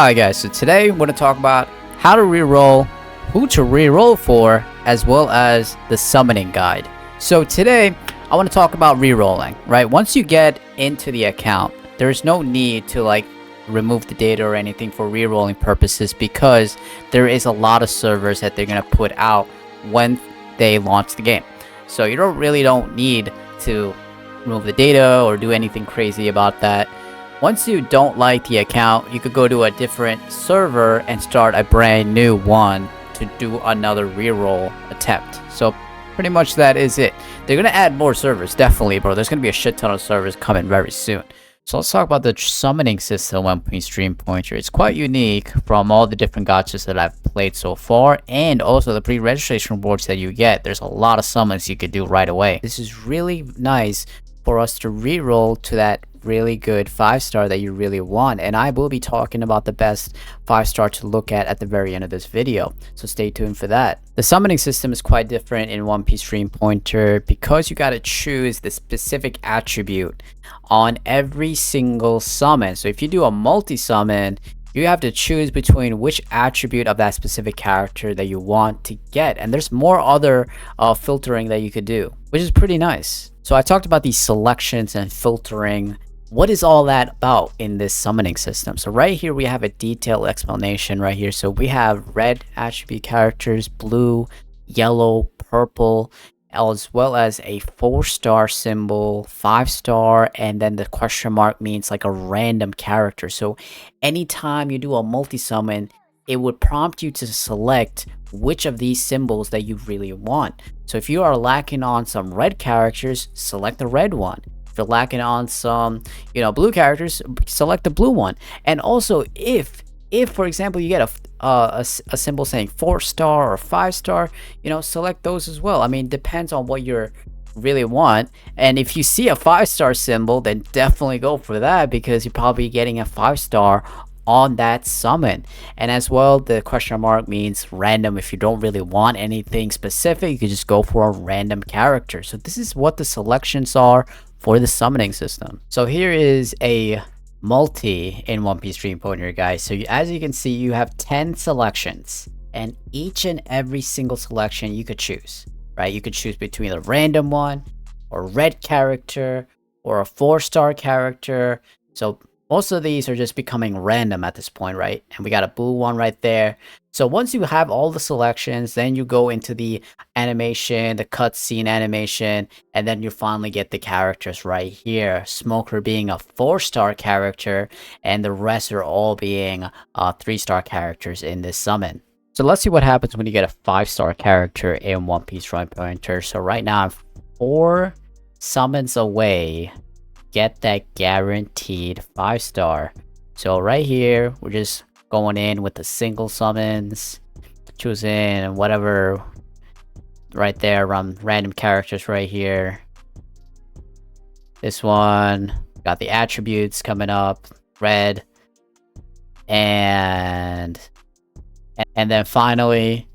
Alright guys, so today we're going to talk about how to reroll, who to reroll for, as well as the summoning guide. So today I want to talk about rerolling, right? Once you get into the account, there's no need to remove the data or anything for rerolling purposes, because there is a lot of servers that they're going to put out when they launch the game. So you don't need to remove the data or do anything crazy about that. Once you don't like the account, you could go to a different server and start a brand new one to do another reroll attempt. So pretty much that is it. They're going to add more servers, definitely, bro. There's going to be a shit ton of servers coming very soon. So let's talk about the summoning system on Stream Pointer. It's quite unique from all the different gachas that I've played so far, and also the pre-registration rewards that you get. There's a lot of summons you could do right away. This is really nice for us to reroll to that really good 5-star that you really want, and I will be talking about the best 5-star to look at the very end of this video, so stay tuned for that. The summoning system is quite different in One Piece Stream Pointer because you got to choose the specific attribute on every single summon. So if you do a multi-summon, you have to choose between which attribute of that specific character that you want to get, and there's more other filtering that you could do, which is pretty nice. So I talked about these selections and filtering. What is all that about in this summoning system? So right here we have a detailed explanation right here. So we have red attribute characters, blue, yellow, purple, as well as a 4-star symbol, 5-star, and then the question mark means like a random character. So anytime you do a multi-summon, it would prompt you to select which of these symbols that you really want. So if you are lacking on some red characters, select the red one. If you're lacking on some, blue characters, select the blue one. And also, if for example you get a symbol saying 4-star or 5-star, select those as well. I mean, depends on what you really want. And if you see a 5-star symbol, then definitely go for that, because you're probably getting a 5-star on that summon. And as well, the question mark means random. If you don't really want anything specific, you can just go for a random character. So this is what the selections are for the summoning system. So here is a multi in One Piece Stream Pointer, guys. So as you can see, you have 10 selections, and each and every single selection you could choose, right? You could choose between a random one, or a red character, or a 4-star character. So most of these are just becoming random at this point, right? And we got a blue one right there. So once you have all the selections, then you go into the animation, the cutscene animation, and then you finally get the characters right here. Smoker being a 4-star character, and the rest are all being 3-star characters in this summon. So let's see what happens when you get a 5-star character in One Piece Stream Pointer. So right now I'm 4 summons away. Get that guaranteed 5-star. So right here, we're just going in with the single summons, choosing whatever right there, random characters right here. This one, got the attributes coming up, red, and then finally,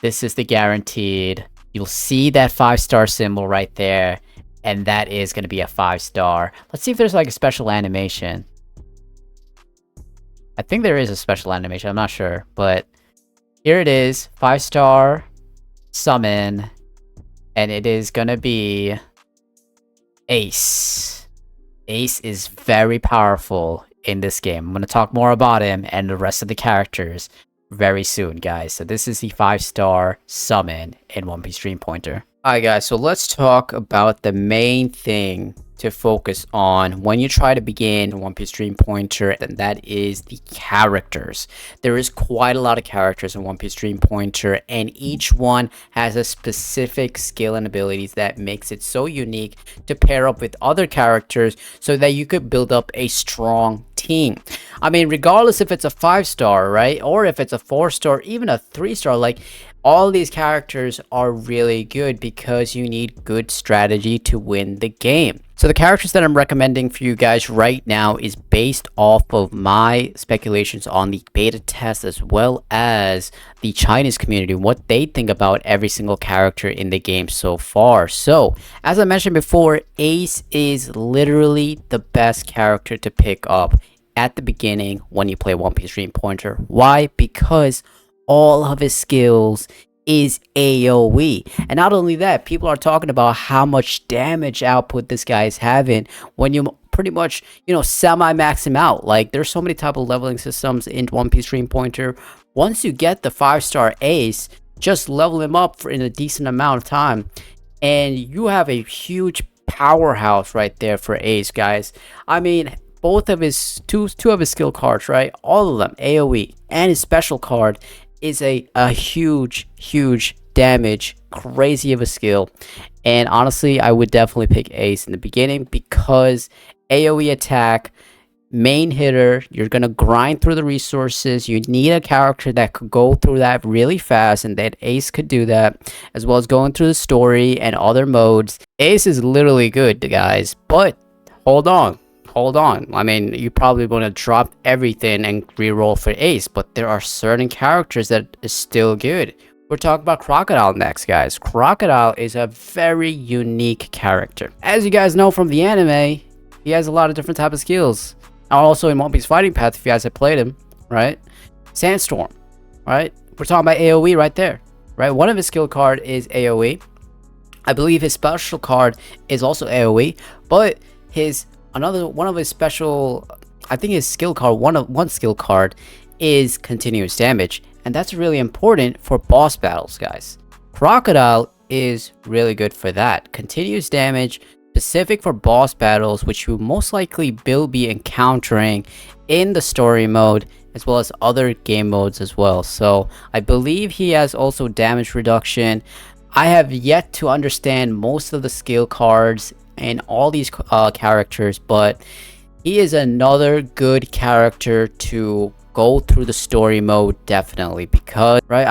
this is the guaranteed. You'll see that 5-star symbol right there, and that is going to be a 5-star. Let's see if there's like a special animation. I think there is a special animation, I'm not sure, but here it is, 5-star summon, and it is going to be Ace. Ace is very powerful in this game. I'm going to talk more about him and the rest of the characters very soon, guys. So this is the 5-star summon in One Piece Stream Pointer. Alright guys, so let's talk about the main thing to focus on when you try to begin One Piece Stream Pointer, and that is the characters. There is quite a lot of characters in One Piece Stream Pointer, and each one has a specific skill and abilities that makes it so unique to pair up with other characters so that you could build up a strong team. I mean, regardless if it's a 5-star, right, or if it's a 4-star, even a 3-star, like, all these characters are really good because you need good strategy to win the game. So the characters that I'm recommending for you guys right now is based off of my speculations on the beta test, as well as the Chinese community, what they think about every single character in the game so far. So as I mentioned before, Ace is literally the best character to pick up at the beginning when you play One Piece Dream Pointer. Why? Because all of his skills is AoE. And not only that, people are talking about how much damage output this guy is having when you pretty much, semi-max him out. Like, there's so many type of leveling systems in One Piece Dream Pointer. Once you get the 5-star ace, just level him up in a decent amount of time, and you have a huge powerhouse right there for ace, guys. I mean, both of his two of his skill cards, right? All of them AoE, and his special card is a huge damage, crazy of a skill. And honestly, I would definitely pick ace in the beginning because AoE attack, main hitter, you're gonna grind through the resources. You need a character that could go through that really fast, and that ace could do that, as well as going through the story and other modes. Ace is literally good, guys, but hold on. I mean, you probably want to drop everything and reroll for ace, but there are certain characters that is still good. We're talking about Crocodile next, guys. Crocodile is a very unique character. As you guys know from the anime, he has a lot of different type of skills. Also in One Piece Fighting Path, if you guys have played him, right? Sandstorm, right? We're talking about AoE right there, right? One of his skill card is AoE. I believe his special card is also AoE, but one of his special, I think his skill card, one skill card is continuous damage, and that's really important for boss battles, guys. Crocodile is really good for that. Continuous damage, specific for boss battles, which you most likely will be encountering in the story mode as well as other game modes as well. So I believe he has also damage reduction. I have yet to understand most of the skill cards and all these characters, but he is another good character to go through the story mode, definitely, because I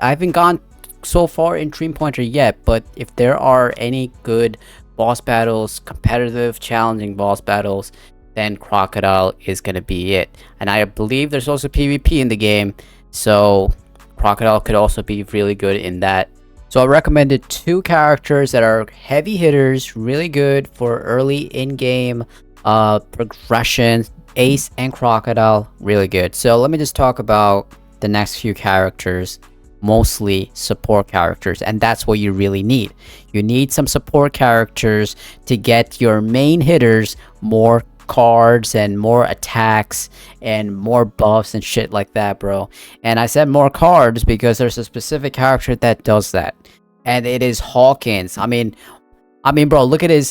haven't gone so far in Dream Pointer yet, but if there are any good boss battles, competitive, challenging boss battles, then Crocodile is going to be it. And I believe there's also PvP in the game, so Crocodile could also be really good in that. So I recommended two characters that are heavy hitters, really good for early in-game progression. Ace and Crocodile, really good. So let me just talk about the next few characters, mostly support characters, and that's what you really need. You need some support characters to get your main hitters more cards and more attacks and more buffs and shit like that, bro. And I said more cards because there's a specific character that does that, and it is Hawkins. I mean, bro, look at his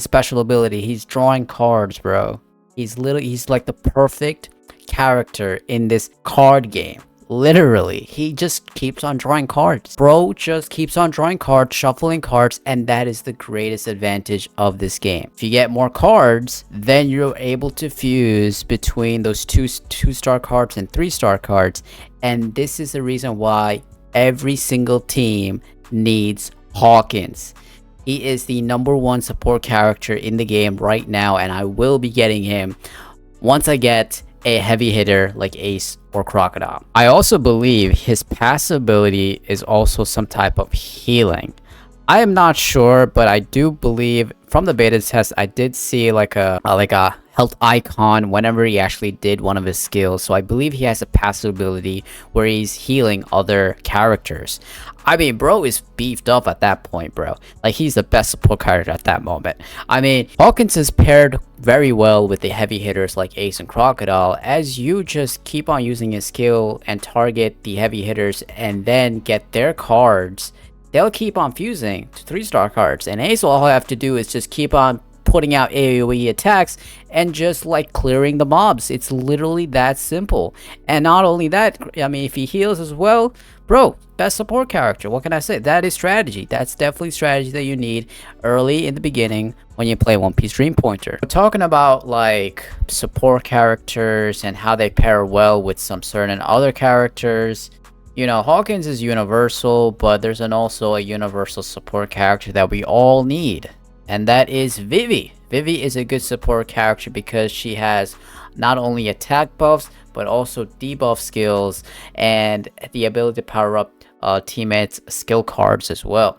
special ability. He's drawing cards, bro. He's like the perfect character in this card game. Literally, he just keeps on drawing cards. Bro just keeps on drawing cards, shuffling cards, and that is the greatest advantage of this game. If you get more cards, then you're able to fuse between those two-star cards and 3-star cards. And this is the reason why every single team needs Hawkins. He is the #1 support character in the game right now, and I will be getting him once I get a heavy hitter like Ace or Crocodile. I also believe his passive ability is also some type of healing. I am not sure, but I do believe from the beta test I did see like a health icon whenever he actually did one of his skills. So I believe he has a passive ability where he's healing other characters. I mean, bro is beefed up at that point, bro. Like, he's the best support character at that moment. I mean, Hawkins is paired very well with the heavy hitters like Ace and Crocodile, as you just keep on using his skill and target the heavy hitters and then get their cards. They'll keep on fusing to 3-star cards, and Ace, all I have to do is just keep on putting out AoE attacks and just like clearing the mobs. It's literally that simple. And not only that, I mean, if he heals as well, bro, best support character. What can I say? That is strategy. That's definitely strategy that you need early in the beginning when you play One Piece Dream Pointer. We're talking about like support characters and how they pair well with some certain other characters. You know, Hawkins is universal, but there's also a universal support character that we all need, and that is Vivi. Vivi is a good support character because she has not only attack buffs, but also debuff skills and the ability to power up teammates' skill cards as well.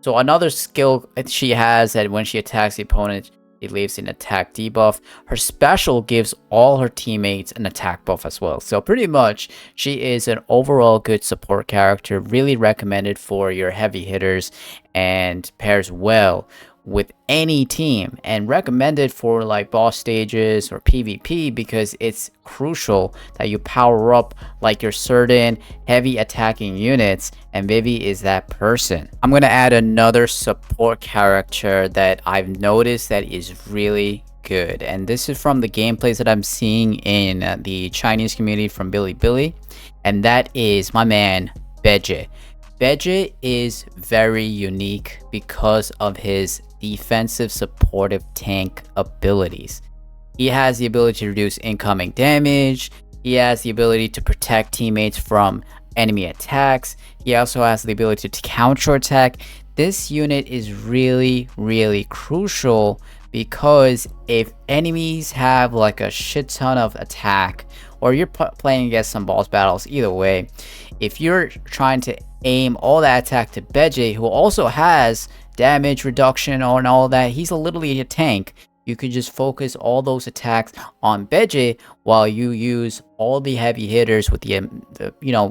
So another skill she has that when she attacks the opponent, It leaves an attack debuff. Her special gives all her teammates an attack buff as well. So pretty much, she is an overall good support character, really recommended for your heavy hitters and pairs well with any team, and recommended for like boss stages or PvP because it's crucial that you power up like your certain heavy attacking units, and Vivi is that person. I'm gonna add another support character that I've noticed that is really good, and this is from the gameplays that I'm seeing in the Chinese community from Bilibili, and that is my man Beje. Beje is very unique because of his defensive supportive tank abilities. He has the ability to reduce incoming damage. He has the ability to protect teammates from enemy attacks. He also has the ability to counter attack. This unit is really crucial because if enemies have like a shit ton of attack, or you're playing against some boss battles, either way, if you're trying to aim all that attack to Beje, who also has damage reduction and all that, he's literally a tank. You could just focus all those attacks on Beje while you use all the heavy hitters with the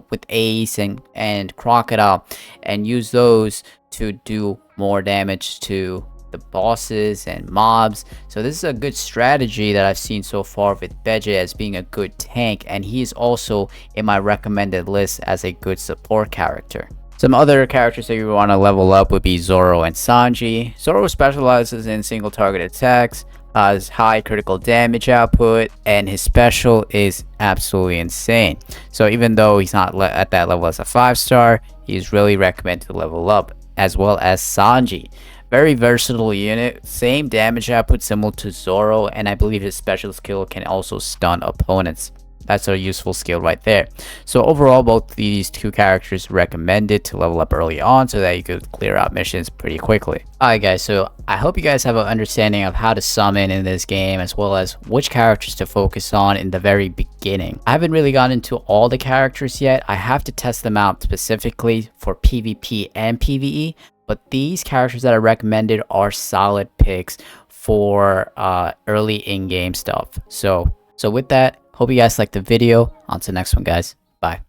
with Ace and Crocodile, and use those to do more damage to the bosses and mobs. So this is a good strategy that I've seen so far with Beje as being a good tank, and he's also in my recommended list as a good support character. Some other characters that you want to level up would be Zoro and Sanji. Zoro specializes in single target attacks, has high critical damage output, and his special is absolutely insane. So even though he's not at that level as a 5-star, he's really recommended to level up, as well as Sanji. Very versatile unit, same damage output similar to Zoro, and I believe his special skill can also stun opponents. That's a useful skill right there. So overall, both these two characters recommended to level up early on so that you could clear out missions pretty quickly. Alright guys, so I hope you guys have an understanding of how to summon in this game, as well as which characters to focus on in the very beginning. I haven't really gotten into all the characters yet. I have to test them out specifically for PvP and PvE, but these characters that I recommended are solid picks for early in-game stuff. So with that, hope you guys liked the video. On to the next one, guys. Bye.